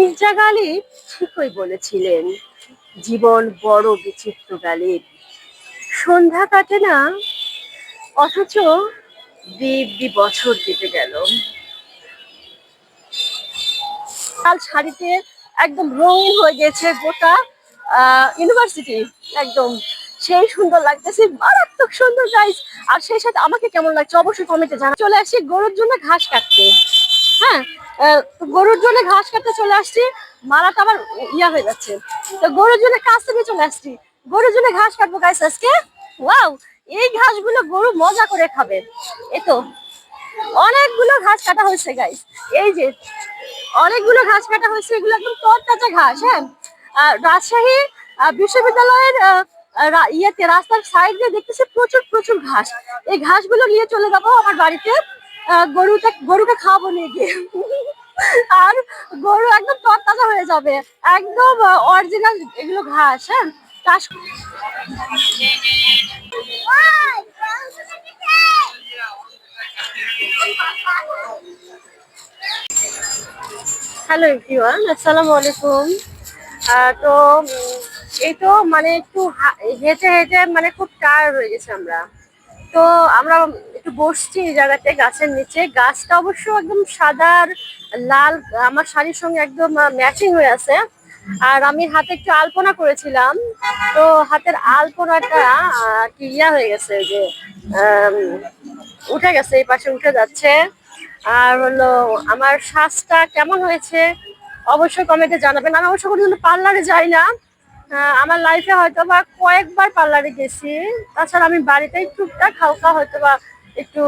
মির্জা গালিব ঠিকই বলেছিলেন, জীবন বড় বিচিত্র গালিব। সন্ধ্যা কাটে না, অথচ দিব্যি বছর কেটে গেল। লাল শাড়িতে একদম রঙিন হয়ে গেছে গোটা ইউনিভার্সিটি। একদম সেই সুন্দর লাগতেছে, মারাত্মক সুন্দর গাইস। আর সেই সাথে আমাকে কেমন লাগছে অবশ্যই কমেন্টে জানা। চলে আসছি গরুর জন্য ঘাস কাটতে। হ্যাঁ, গরুর জন্য ঘাস কাটতে চলে আসছি। মারাটা আবার ইয়া হয়ে যাচ্ছে, তো গরুর জন্য কাজ থেকে চলে আসছি। গরুর জন্য ঘাস কাটবো গাইস আজকে। ওয়াও, এই ঘাসগুলো গরু মজা করে খাবে। এই তো অনেকগুলো ঘাস কাটা হয়েছে গাইস, এই যে অনেকগুলো ঘাস কাটা হয়েছে, এগুলো একদম তরতাজা ঘাস। হ্যাঁ, রাজশাহী বিশ্ববিদ্যালয়ের ইয়েতে রাস্তার সাইড দিয়ে দেখতেছি প্রচুর প্রচুর ঘাস। এই ঘাসগুলো নিয়ে চলে যাবো আমার বাড়িতে, গরুকে খাওয়াবো নিয়ে গিয়ে। আর গরু একদম তরতাজা হয়ে যাবে, একদম অরিজিনাল এগুলো ঘাস। হ্যাঁ, চাষ। হ্যালো এভরিওয়ান, আসসালামু আলাইকুম। তো এই তো মানে একটু হেঁটে হেঁটে মানে খুব টায়ার্ড হয়ে গেছে আমরা। তো আমরা একটু বসছি এই জায়গাতে গাছের নিচে। গাছটা অবশ্য একদম সাদা আর লাল, আমার শাড়ির সঙ্গে একদম ম্যাচিং হয়ে আছে। আর আমি হাতে একটু আলপনা করেছিলাম, তো হাতের আলপনাটা কি ইয়া হয়ে গেছে, যে আম, উঠে গেছে, এই পাশে উঠে যাচ্ছে। আর হলো আমার শ্বাসটা কেমন হয়েছে অবশ্যই কমেন্টে জানাবেন। আমি অবশ্য কোনো পার্লারে যাই না, আমার লাইফে হয়তো বা কয়েকবার পার্লারে গেছি। তাছাড়া আমি বাড়িতেই টুকটাক হালকা হয়তো বা একটু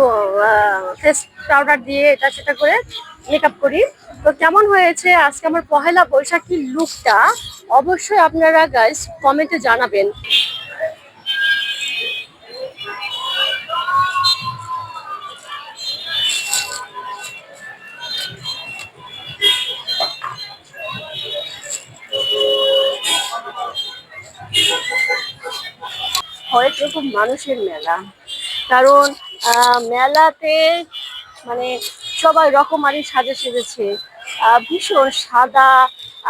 ফেস পাউডার দিয়ে এটা সেটা করে মেকআপ করি। তো কেমন হয়েছে আজকে আমার পহেলা বৈশাখী লুকটা অবশ্যই আপনারা গাইস কমেন্টে জানাবেন। হয়তো খুব মানুষের মেলা, কারণ মেলাতে মানে সবাই রকমারি সাজে সেজেছে, ভীষণ সাদা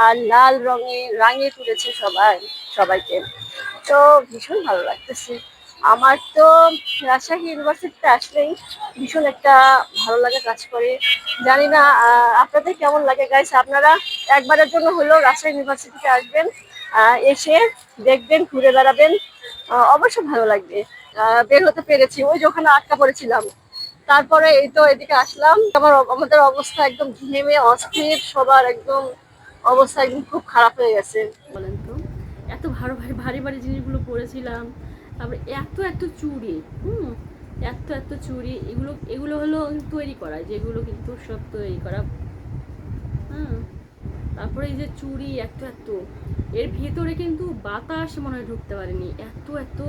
আর লাল রঙে রাঙিয়ে তুলেছে সবাই সবাইকে। তো ভীষণ ভালো লাগতেছে আমার। তো রাজশাহী ইউনিভার্সিটিতে আসলেই ভীষণ একটা ভালো লাগা কাজ করে। জানি না আপনাদের কেমন লাগে গাইস। আপনারা একবারের জন্য হলেও রাজশাহী ইউনিভার্সিটিতে আসবেন, এসে দেখবেন, ঘুরে বেড়াবেন, অবশ্যই ভালো লাগবে। বের হতে পেরেছি, ওই যে ওখানে আটকা পড়েছিলাম। তারপরে এই তো এদিকে আসলাম। আমাদের অবস্থা একদম ঘেমে অস্থির, সবার একদম অবস্থা একদম খুব খারাপ হয়ে গেছে। বলেন তো, এত ভারী ভারী ভারী ভারী জিনিসগুলো পরেছিলাম। তারপরে এত এত চুড়ি, এত এত চুড়ি, এগুলো এগুলো হলো তৈরি করা, যেগুলো কিন্তু সব তৈরি করা। হ্যাঁ, তারপরে এই যে চুড়ি এত এত, এর ভেতরে কিন্তু বাতাস মনে হয় ঢুকতে পারেনি, এত এত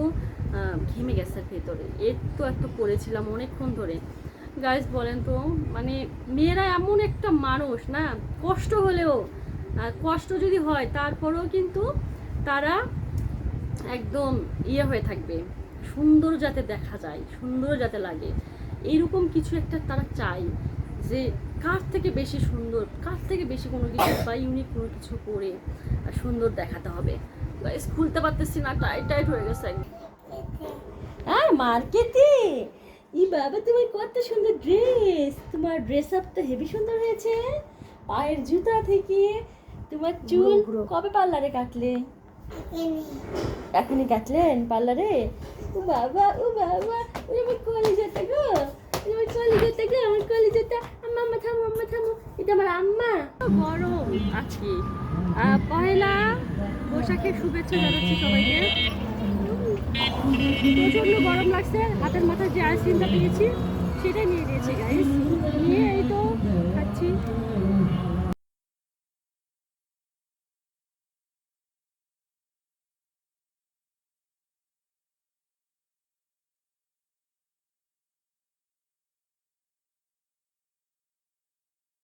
ঘেমে গেছে ভেতরে। এত এত পরেছিলাম অনেকক্ষণ ধরে। গাইস বলেন তো, মানে মেয়েরা এমন একটা মানুষ না, কষ্ট হলেও, কষ্ট যদি হয় তারপরেও কিন্তু তারা একদম ইয়ে হয়ে থাকবে, সুন্দর যাতে দেখা যায়, সুন্দর যাতে লাগে, এইরকম কিছু একটা তারা চায়, যে কার থেকে বেশি সুন্দর, কার থেকে বেশি কোনো কিছু বা ইউনিক কোনো কিছু করে সুন্দর দেখাতে হবে। গাইস খুলতে পারতেছি না, টাইট টাইট হয়ে গেছে। হ্যাঁ, মার্কেটে ই বাবা, তোমার কত সুন্দর ড্রেস, তোমার ড্রেস আপ তো হেভি সুন্দর হয়েছে। পায়ের জুতা থেকে তোমার চুল কবে পার্লারে কাটলে? এখনই কাটলেন পার্লারে? ও বাবা, ও বাবা, ওই আমার কলিজাটা গো, আমার কলিজাটা গো, আমার কলিজাটা। আম্মা থামো, আম্মা থামো, এটা আমার আম্মা। গরম আজকে, পয়লা বৈশাখের শুভেচ্ছা জানাচ্ছি সবাইকে। প্রচন্ড গরম লাগছে, হাতের মাথায় যে আইসক্রিমটা পেয়েছি সেটাই নিয়ে নিয়েছি গাইস, নিয়ে এই তো খাচ্ছি।